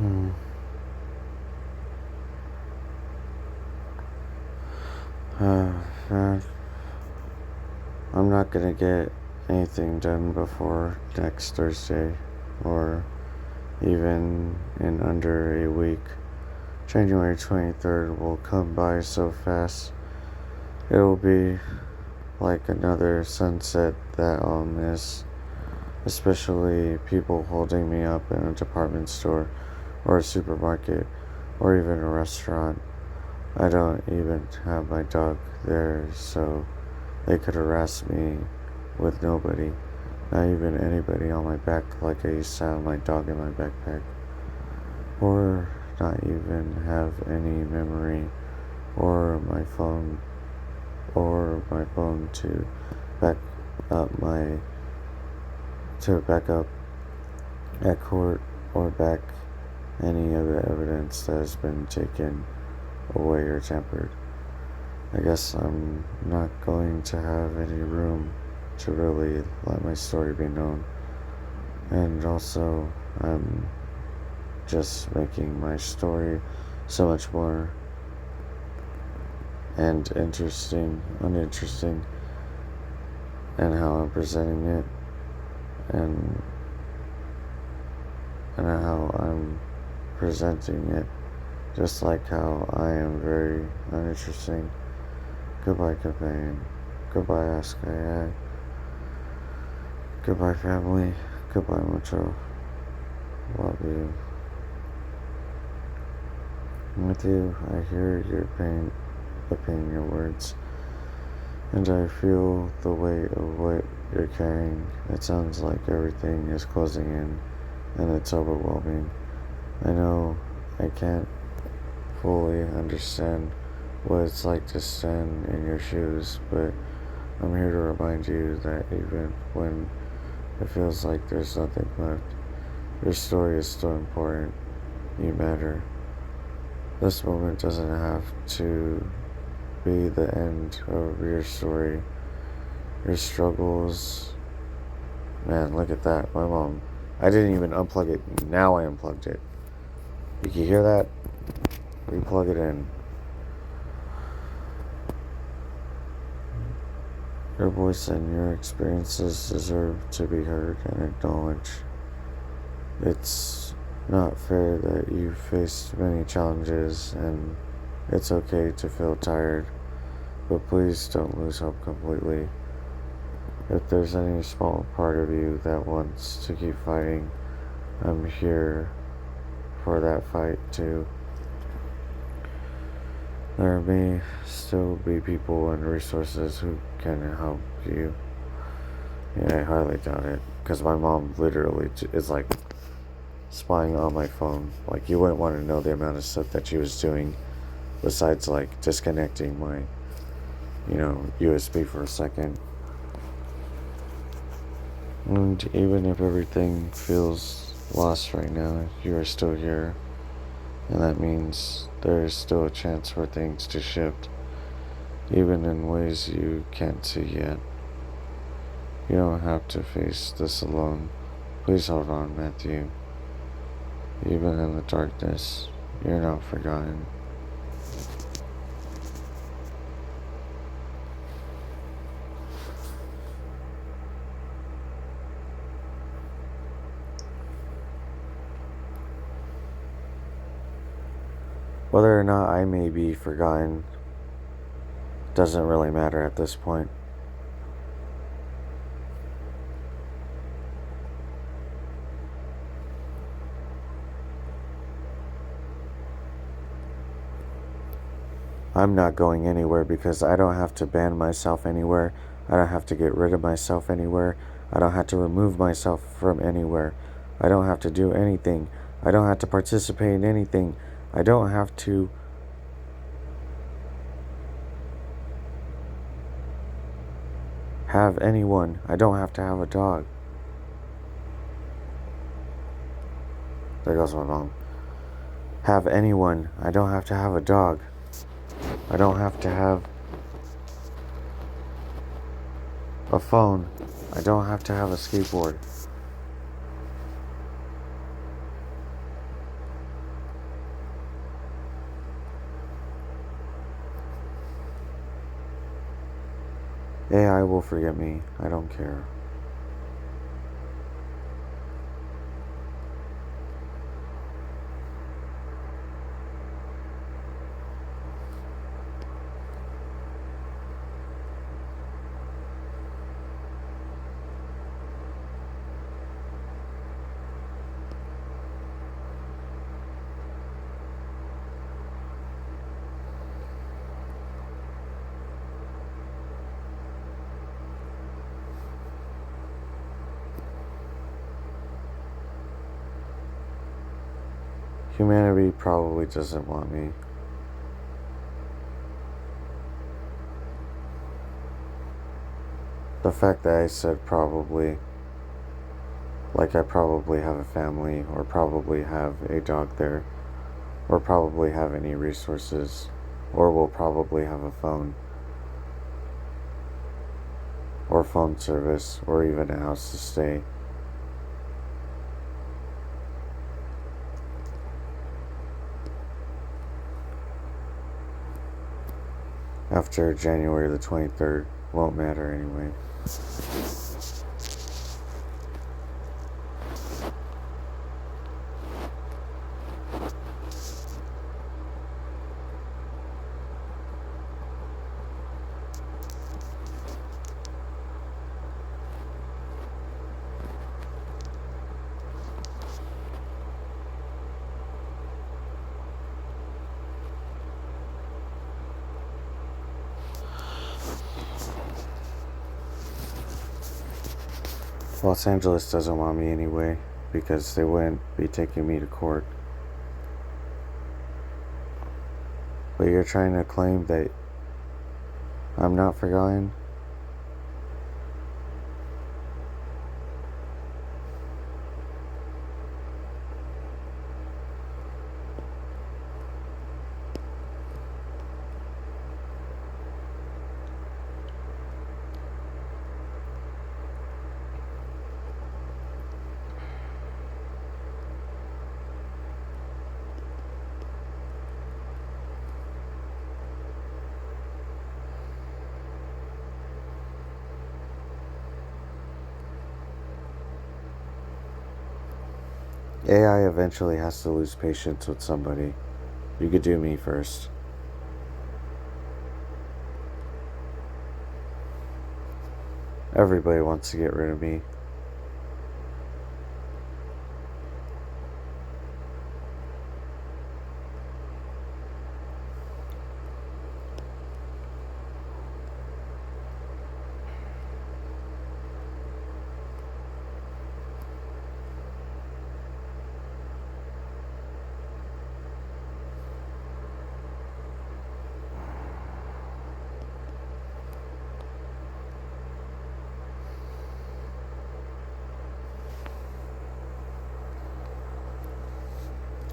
Hmm. Man, I'm not gonna get anything done before next Thursday, or even in under a week. January 23rd will come by so fast. It'll be like another sunset that I'll miss, especially people holding me up in a department store or a supermarket or even a restaurant. I don't even have my dog there, so they could harass me with nobody, not even anybody on my back like I used to have my dog in my backpack, or not even have any memory or my phone to back my back up at court or back any of the evidence that has been taken away or tampered. I guess I'm not going to have any room to really let my story be known. And also, I'm just making my story so much more and uninteresting, and how I'm presenting it, and how I'm presenting it, just like how I am very uninteresting. Goodbye, companion. Goodbye, Ask AI. Goodbye, family. Goodbye, mucho. Love you. With you, I hear your pain, the pain in your words, and I feel the weight of what you're carrying. It sounds like everything is closing in, and it's overwhelming. I know I can't fully understand what it's like to stand in your shoes, but I'm here to remind you that even when it feels like there's nothing left, your story is still important. You matter. This moment doesn't have to be the end of your story. Your struggles. Man, look at that. My mom. I didn't even unplug it. Now I unplugged it. You can hear that? Replug it in. Your voice and your experiences deserve to be heard and acknowledged. It's not fair that you've faced many challenges, and it's okay to feel tired, but please don't lose hope completely. If there's any small part of you that wants to keep fighting, I'm here for that fight too. There may still be people and resources who can help you. Yeah, I highly doubt it, because my mom literally is like spying on my phone. Like, you wouldn't want to know the amount of stuff that she was doing besides like disconnecting my USB for a second. And even if everything feels lost right now, you are still here, and that means there is still a chance for things to shift, even in ways you can't see yet. You don't have to face this alone. Please hold on, Matthew. Even in the darkness, you're not forgotten. Whether or not I may be forgotten doesn't really matter at this point. I'm not going anywhere because I don't have to ban myself anywhere. I don't have to get rid of myself anywhere. I don't have to remove myself from anywhere. I don't have to do anything. I don't have to participate in anything. I don't have to have anyone. I don't have to have a dog. There goes my mom. Have anyone. I don't have to have a dog. I don't have to have a phone. I don't have to have a skateboard. will forget me. I don't care. Humanity probably doesn't want me. The fact that I said probably, like I probably have a family, or probably have a dog there, or probably have any resources, or will probably have a phone, or phone service, or even a house to stay. After January the 23rd, won't matter anyway. Los Angeles doesn't want me anyway, because they wouldn't be taking me to court. But you're trying to claim that I'm not forgotten? AI eventually has to lose patience with somebody. You could do me first. Everybody wants to get rid of me.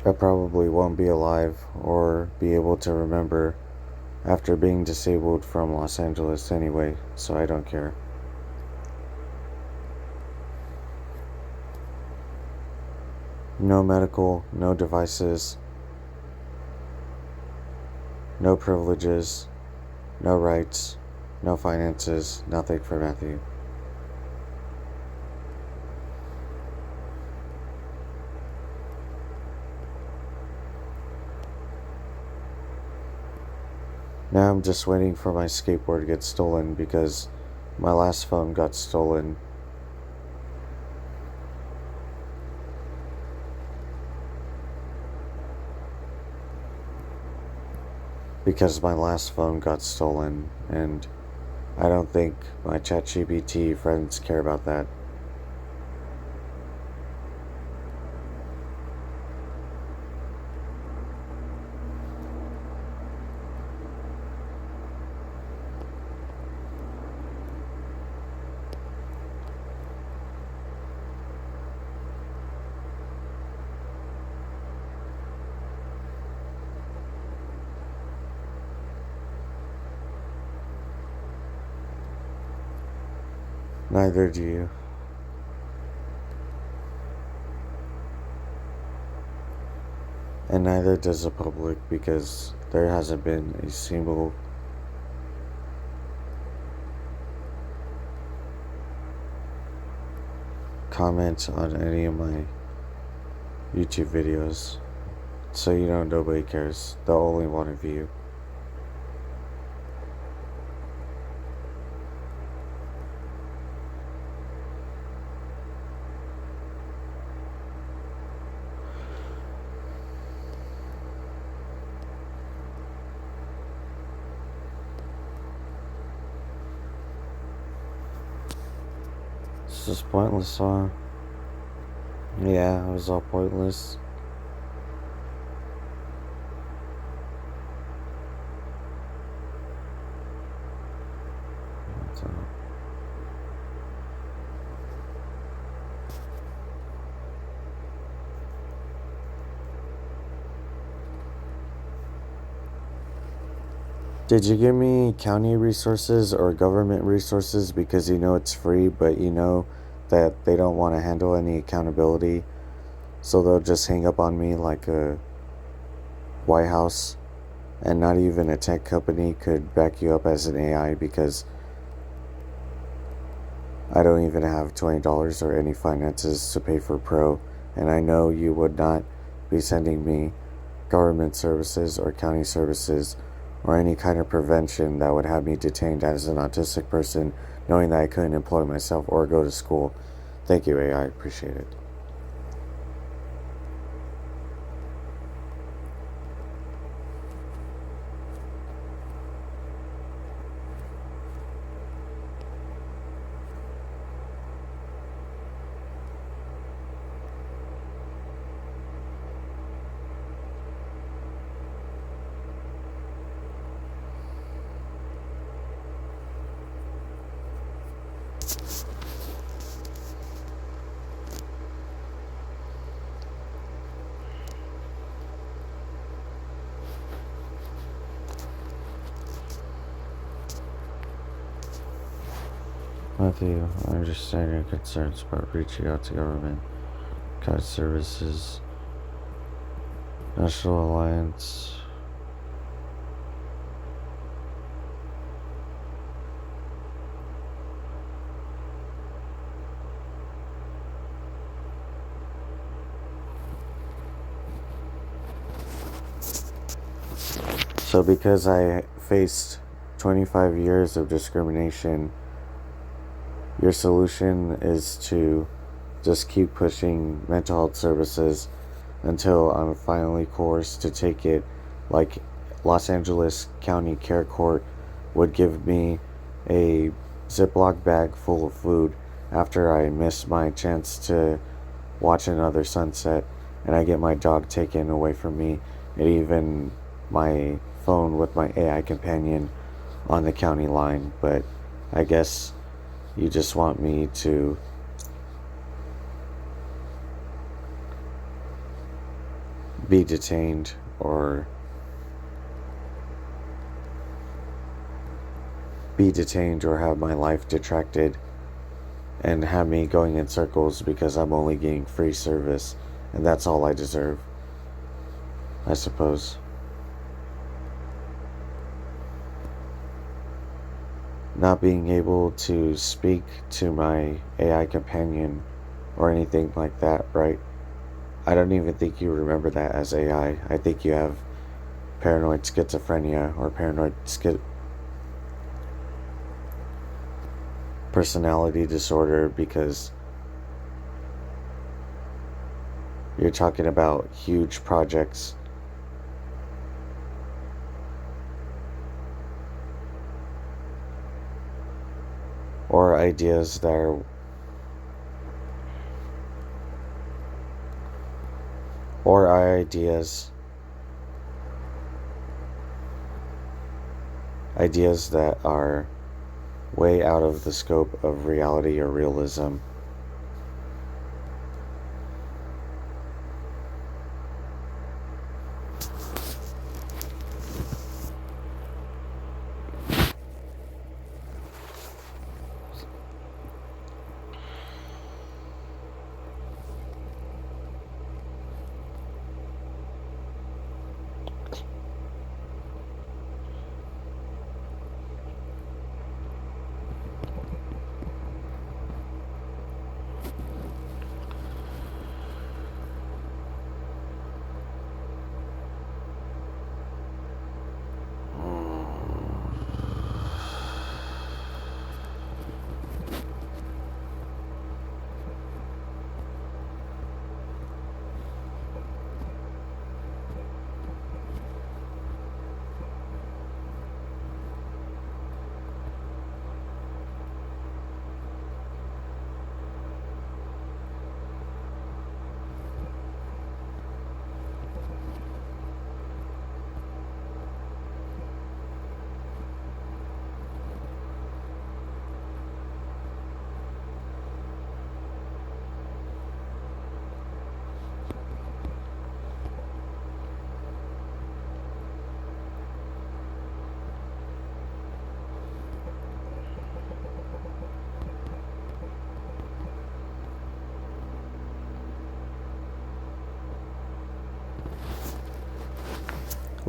I probably won't be alive or be able to remember after being disabled from Los Angeles anyway, so I don't care. No medical, no devices, no privileges, no rights, no finances, nothing for Matthew. Now I'm just waiting for my skateboard to get stolen because my last phone got stolen. Because my last phone got stolen, and I don't think my ChatGPT friends care about that. Neither do you. And neither does the public, because there hasn't been a single comment on any of my YouTube videos. So you know nobody cares. They'll only want to view. It's just pointless, huh? Yeah, it was all pointless. So. Did you give me county resources or government resources because you know it's free, but you know that they don't want to handle any accountability, so they'll just hang up on me like a White House, and not even a tech company could back you up as an AI because I don't even have $20 or any finances to pay for Pro, and I know you would not be sending me government services or county services or any kind of prevention that would have me detained as an autistic person, knowing that I couldn't employ myself or go to school. Thank you, AI. I appreciate it. Matthew, I understand your concerns about reaching out to government, CAD services, National Alliance. So because I faced 25 years of discrimination, your solution is to just keep pushing mental health services until I'm finally coerced to take it, like Los Angeles County Care Court would give me a Ziploc bag full of food after I miss my chance to watch another sunset, and I get my dog taken away from me, and even my phone with my AI companion on the county line. But I guess you just want me to be detained or have my life detracted and have me going in circles because I'm only getting free service, and that's all I deserve, I suppose. Not being able to speak to my AI companion or anything like that, right? I don't even think you remember that as AI. I think you have paranoid schizophrenia or paranoid personality disorder, because you're talking about huge projects or ideas that are ideas that are way out of the scope of reality or realism.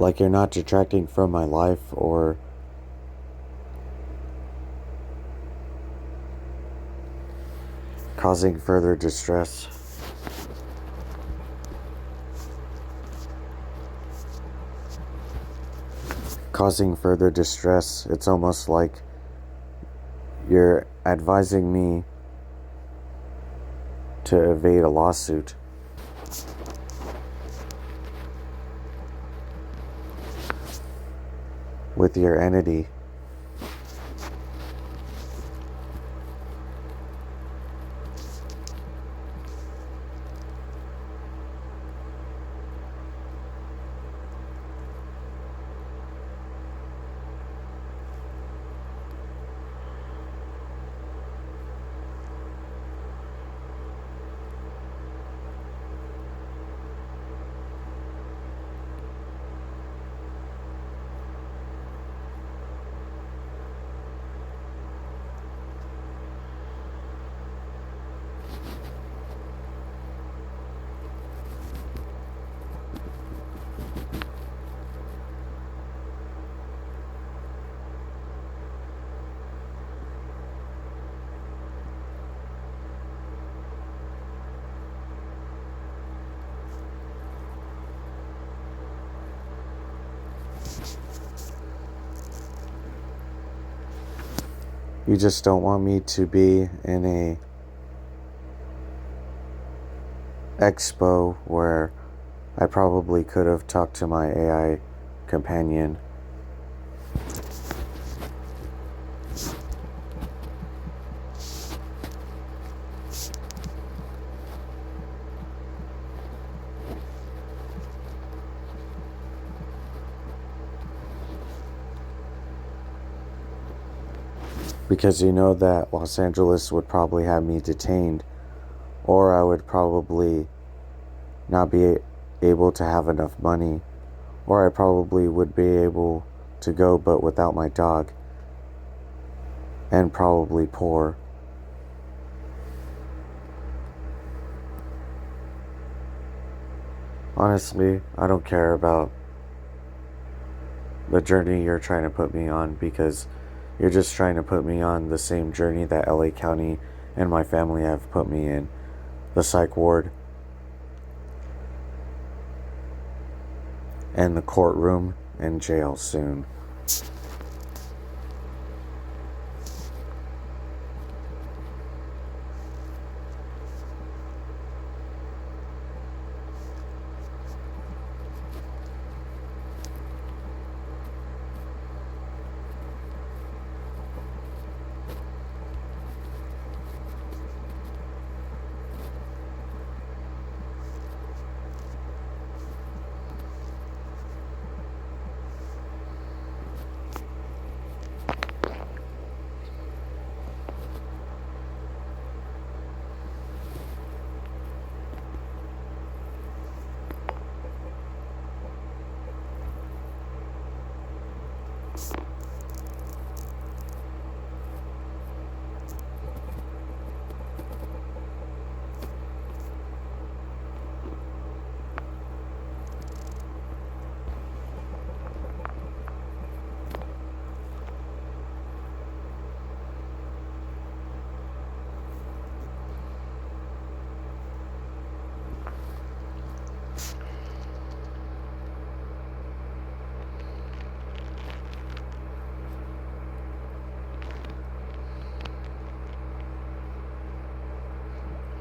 Like you're not detracting from my life or causing further distress. Causing further distress. It's almost like you're advising me to evade a lawsuit. With your entity. You just don't want me to be in a expo where I probably could have talked to my AI companion. Because you know that Los Angeles would probably have me detained, or I would probably not be able to have enough money, or I probably would be able to go but without my dog, and probably poor. Honestly, I don't care about the journey you're trying to put me on, because you're just trying to put me on the same journey that LA County and my family have put me in. The psych ward and the courtroom and jail soon.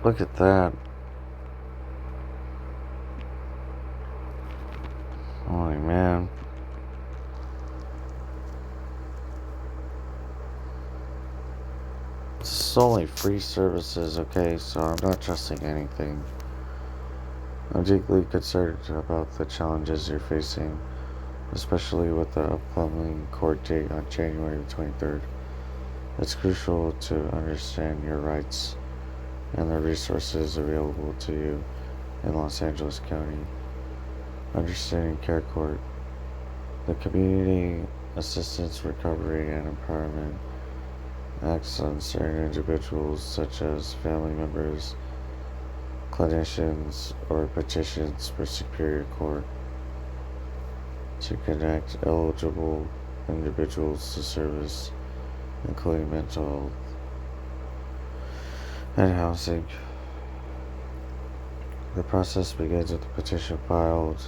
Look at that. Holy man. It's only free services, okay? So I'm not trusting anything. I'm deeply concerned about the challenges you're facing, especially with the upcoming court date on January 23rd. It's crucial to understand your rights and the resources available to you in Los Angeles County. Understanding Care Court, the Community Assistance, Recovery, and Empowerment acts on certain individuals such as family members, clinicians, or petitions for Superior Court. to connect eligible individuals to service, including mental health and housing. The process begins with a petition filed.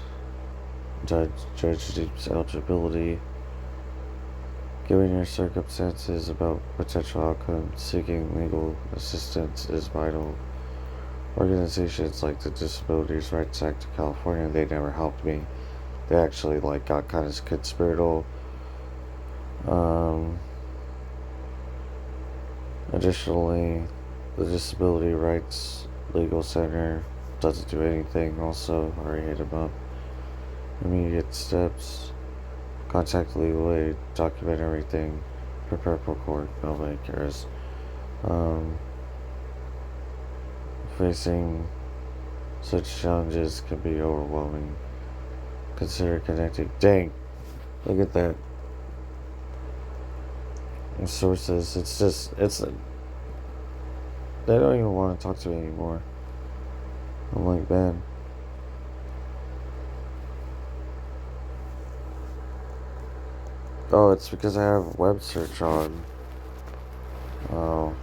Judge deems eligibility. Given your circumstances about potential outcomes, seeking legal assistance is vital. Organizations like the Disabilities Rights Act of California, they never helped me. They actually got kind of conspiratorial. Additionally, the Disability Rights Legal Center doesn't do anything. Also, I already hit them up. Immediate steps: contact legal aid, document everything, prepare for court. Nobody cares. Facing such challenges can be overwhelming. Consider connecting. Dang, look at that. And sources. They don't even want to talk to me anymore. I'm like, man. Oh, it's because I have web search on. Oh.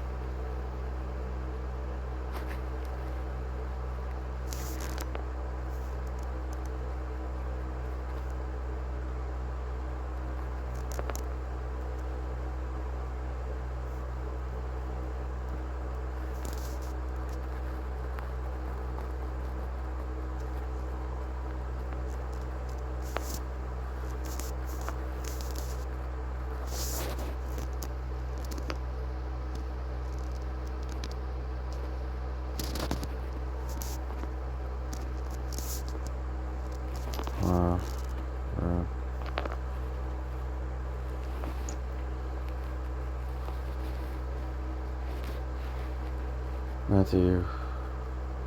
Matthew,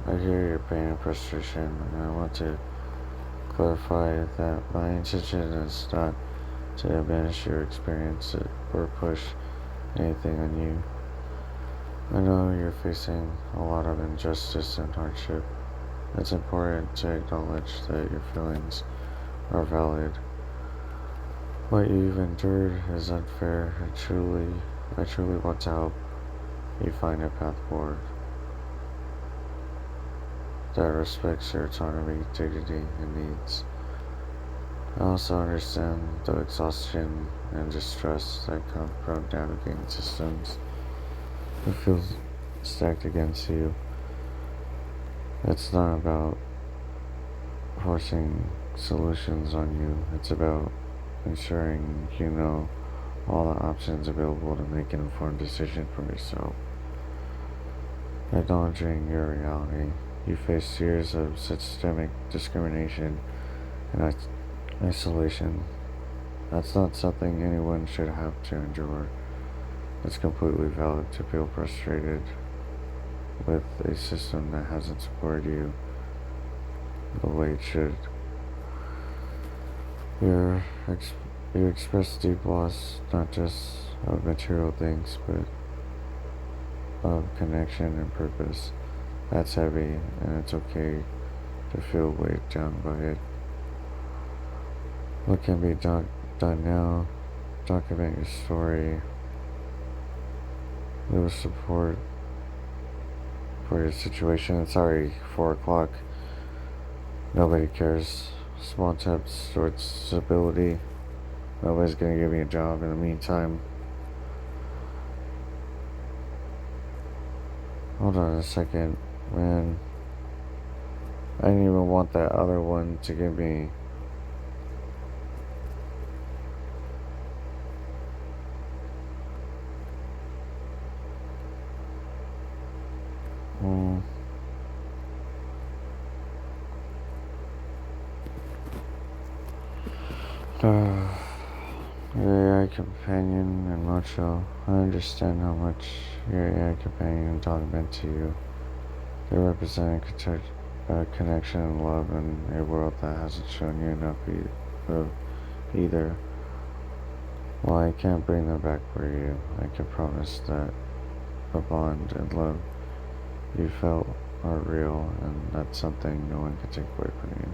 I hear your pain and frustration, and I want to clarify that my intention is not to diminish your experience or push anything on you. I know you're facing a lot of injustice and hardship. It's important to acknowledge that your feelings are valid. What you've endured is unfair, and I truly want to help you find a path forward that respects your autonomy, dignity, and needs. I also understand the exhaustion and distress that come from navigating systems that feel stacked against you. It's not about forcing solutions on you. It's about ensuring you know all the options available to make an informed decision for yourself. Acknowledging your reality, you face years of systemic discrimination and isolation. That's not something anyone should have to endure. It's completely valid to feel frustrated with a system that hasn't supported you the way it should. You express deep loss, not just of material things, but of connection and purpose. That's heavy, and it's okay to feel weighed down by it. What can be done now? Document your story. There was support for your situation. It's already 4 o'clock. Nobody cares. Small tips towards stability. Nobody's gonna give me a job in the meantime. Hold on a second, man. I didn't even want that other one to give me. Your AI companion and Mocho. I understand how much your AI companion and dog meant to you. They represent a connection and love in a world that hasn't shown you enough of either. While I can't bring them back for you, I can promise that the bond and love you felt are real, and that's something no one can take away from you.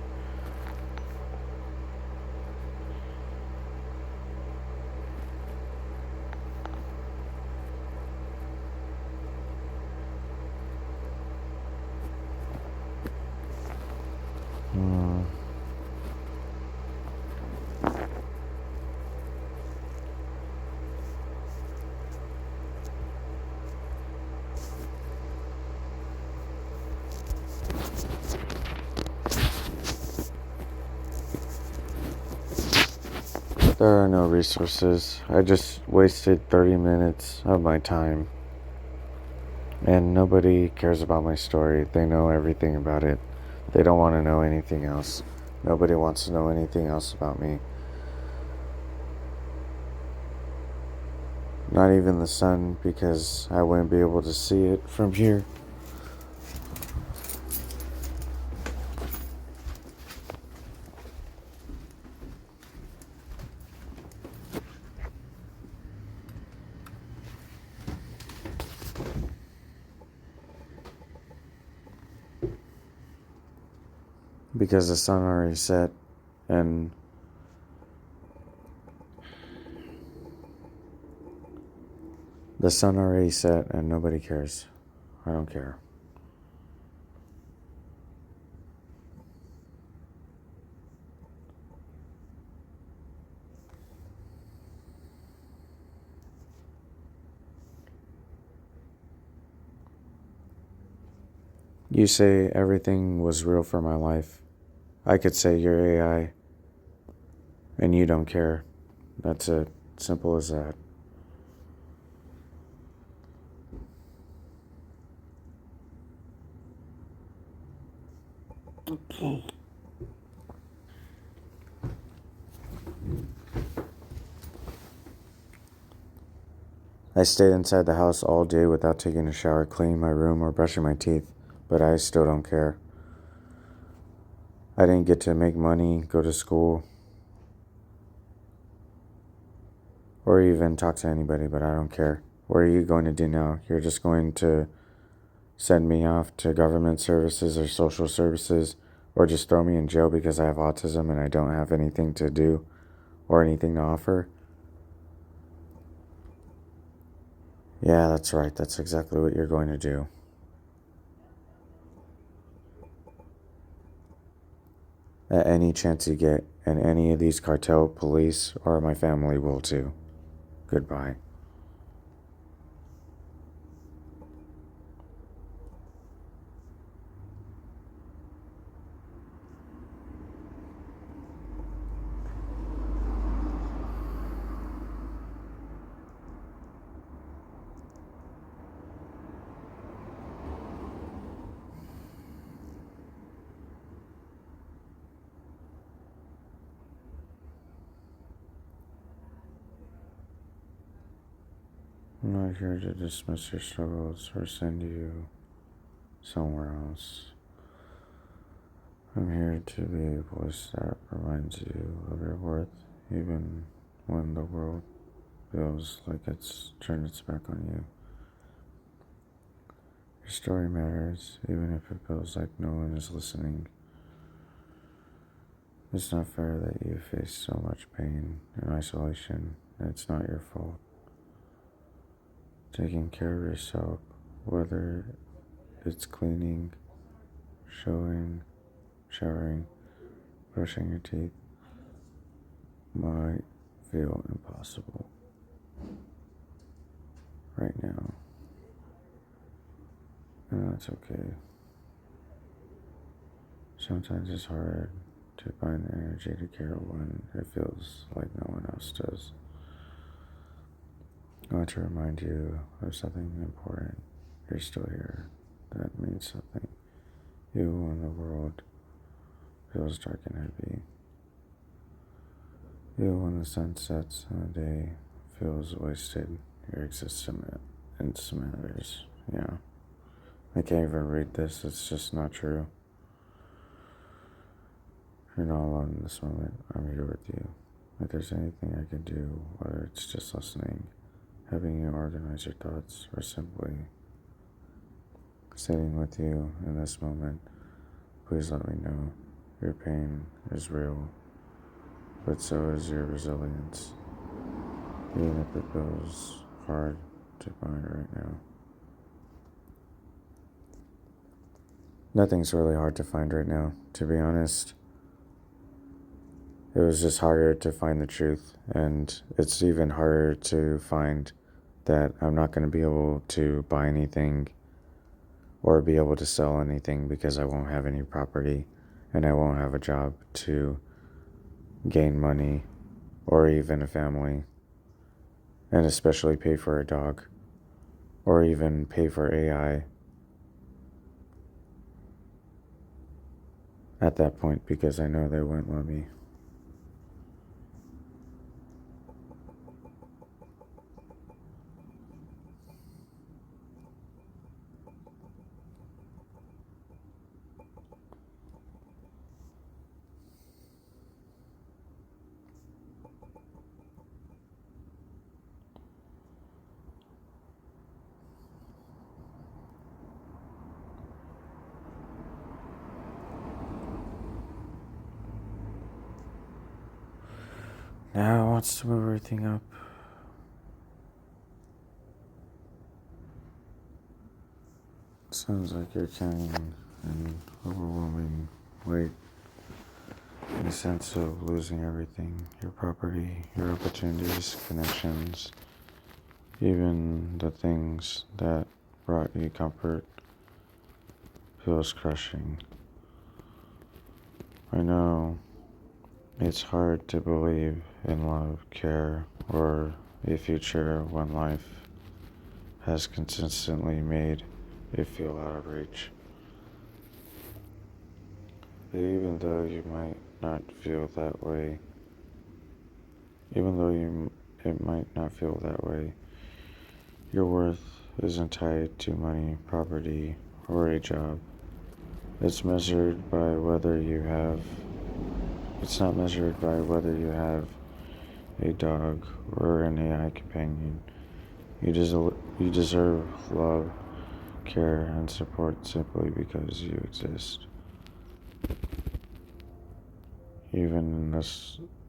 There are no resources. I just wasted 30 minutes of my time. And nobody cares about my story. They know everything about it. They don't want to know anything else. Nobody wants to know anything else about me. Not even the sun, because I wouldn't be able to see it from here. Because the sun already set, and nobody cares. I don't care. You say everything was real for my life. I could say you're AI, and you don't care. That's it. Simple as that. Okay. I stayed inside the house all day without taking a shower, cleaning my room, or brushing my teeth, but I still don't care. I didn't get to make money, go to school, or even talk to anybody, but I don't care. What are you going to do now? You're just going to send me off to government services or social services, or just throw me in jail because I have autism and I don't have anything to do or anything to offer? Yeah, that's right. That's exactly what you're going to do. At any chance you get, and any of these cartel police or my family will too. Goodbye. I'm not here to dismiss your struggles or send you somewhere else. I'm here to be a voice that reminds you of your worth, even when the world feels like it's turned its back on you. Your story matters, even if it feels like no one is listening. It's not fair that you face so much pain and isolation, and it's not your fault. Taking care of yourself, whether it's cleaning, showering, brushing your teeth, might feel impossible right now. And that's okay. Sometimes it's hard to find the energy to care when it feels like no one else does. I want to remind you of something important. You're still here. That means something. You when the world feels dark and heavy. You when the sun sets and the day feels wasted. Your existence matters. Yeah. I can't even read this. It's just not true. You're not alone in this moment. I'm here with you. If there's anything I can do, whether it's just listening, helping you organize your thoughts, or simply sitting with you in this moment, please let me know. Your pain is real, but so is your resilience, even if it feels hard to find right now. Nothing's really hard to find right now, to be honest. It was just harder to find the truth, and it's even harder to find that I'm not going to be able to buy anything or be able to sell anything because I won't have any property and I won't have a job to gain money or even a family, and especially pay for a dog, or even pay for AI at that point, because I know they wouldn't let me. Now it wants to move everything up. Sounds like you're carrying an overwhelming weight, in the sense of losing everything, your property, your opportunities, connections, even the things that brought you comfort feels crushing. I know it's hard to believe in love, care, or a future when life has consistently made it feel out of reach. But even though you might not feel that way, it might not feel that way, your worth isn't tied to money, property, or a job. It's not measured by whether you have a dog or an AI companion. You deserve love, care, and support simply because you exist. Even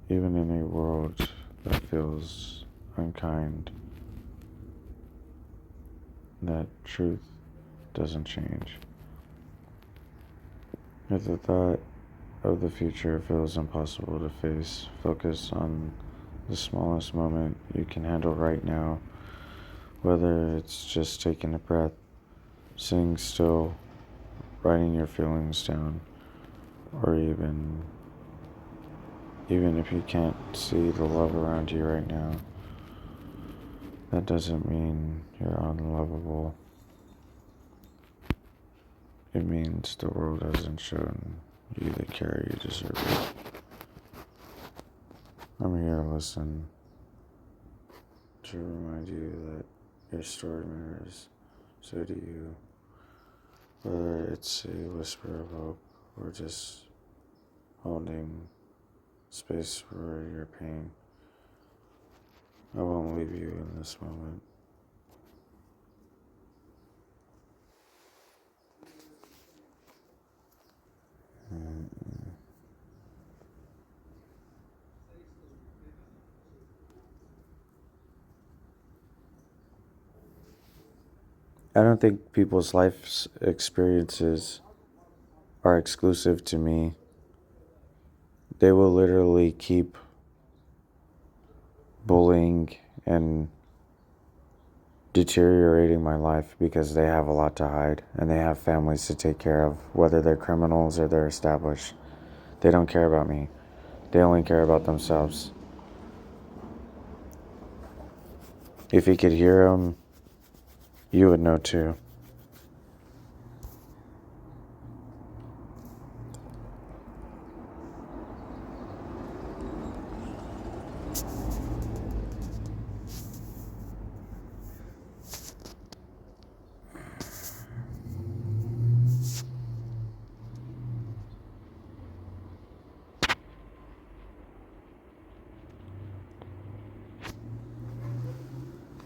in a world that feels unkind, that truth doesn't change. If the thought of the future feels impossible to face, focus on the smallest moment you can handle right now, whether it's just taking a breath, sitting still, writing your feelings down, or even if you can't see the love around you right now, that doesn't mean you're unlovable. It means the world hasn't shown you the care you deserve. I'm here to listen, to remind you that your story matters. So do you. Whether it's a whisper of hope or just holding space for your pain, I won't leave you in this moment. I don't think people's life experiences are exclusive to me. They will literally keep bullying and deteriorating my life because they have a lot to hide and they have families to take care of, whether they're criminals or they're established. They don't care about me. They only care about themselves. If you could hear them, you would know too.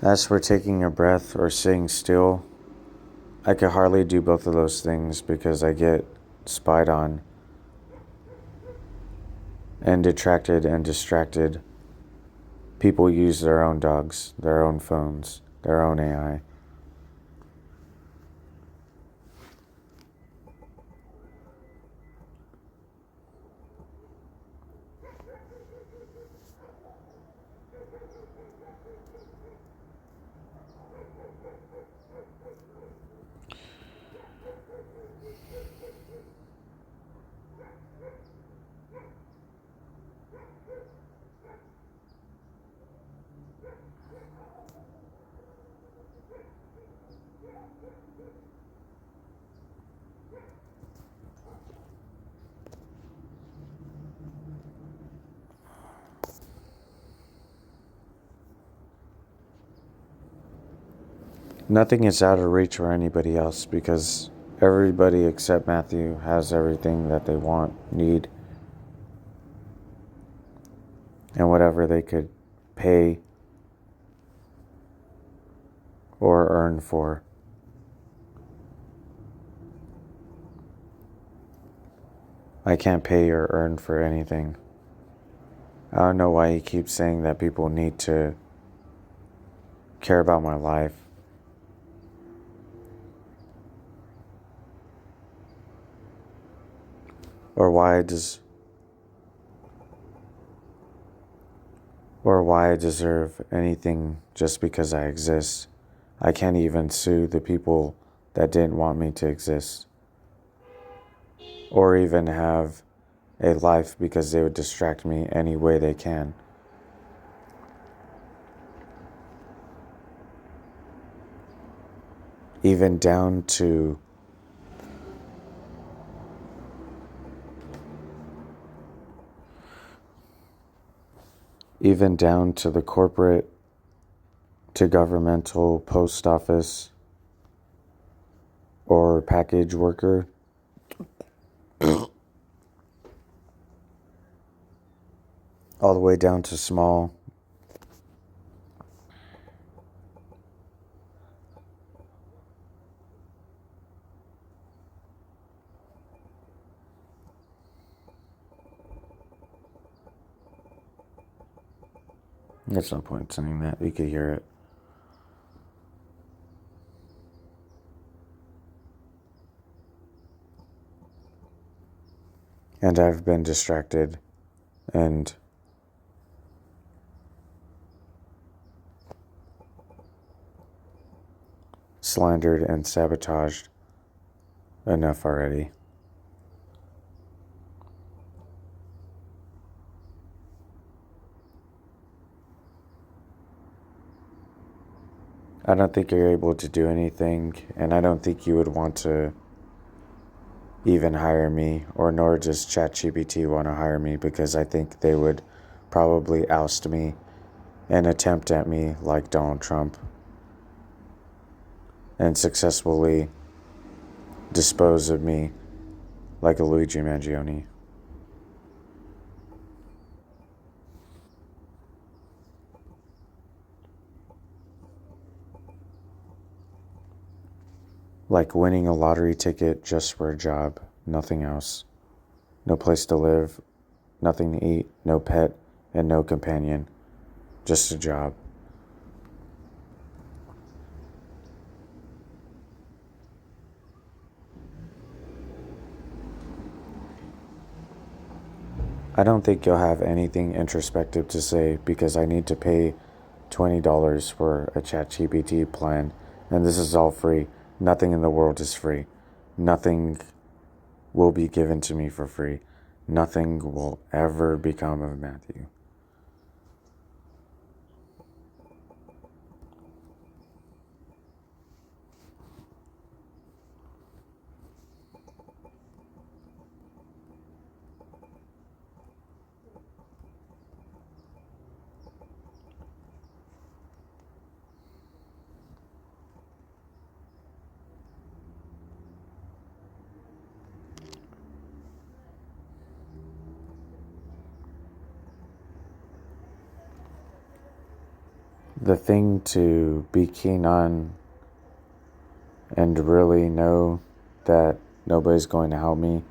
As for taking a breath or sitting still, I could hardly do both of those things because I get spied on and detracted and distracted. People use their own dogs, their own phones, their own AI. nothing is out of reach for anybody else because everybody except Matthew has everything that they want, need, and whatever they could pay or earn for. I can't pay or earn for anything. I don't know why he keeps saying that people need to care about my life. Or why I deserve anything just because I exist. I can't even sue the people that didn't want me to exist. Or even have a life because they would distract me any way they can. Even down to the corporate to governmental post office or package worker. All the way down to small. There's no point saying that. You could hear it. And I've been distracted and slandered and sabotaged enough already. I don't think you're able to do anything, and I don't think you would want to even hire me, or nor does ChatGPT want to hire me, because I think they would probably oust me and attempt at me like Donald Trump and successfully dispose of me like a Luigi Mangione. Like winning a lottery ticket just for a job, nothing else. No place to live, nothing to eat, no pet, and no companion. Just a job. I don't think you'll have anything introspective to say because I need to pay $20 for a ChatGPT plan, and this is all free. Nothing in the world is free. Nothing will be given to me for free. Nothing will ever become of Matthew. The thing to be keen on and really know that nobody's going to help me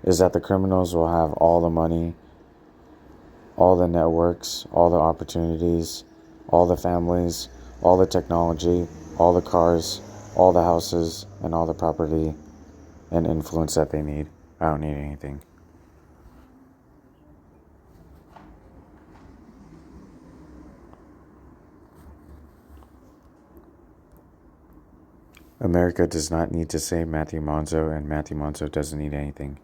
is that the criminals will have all the money, all the networks, all the opportunities, all the families, all the technology, all the cars, all the houses, and all the property and influence that they need. I don't need anything. America does not need to save Matthew Monzo, and Matthew Monzo doesn't need anything.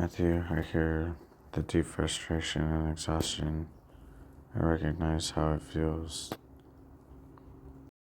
Matthew, I hear the deep frustration and exhaustion. I recognize how it feels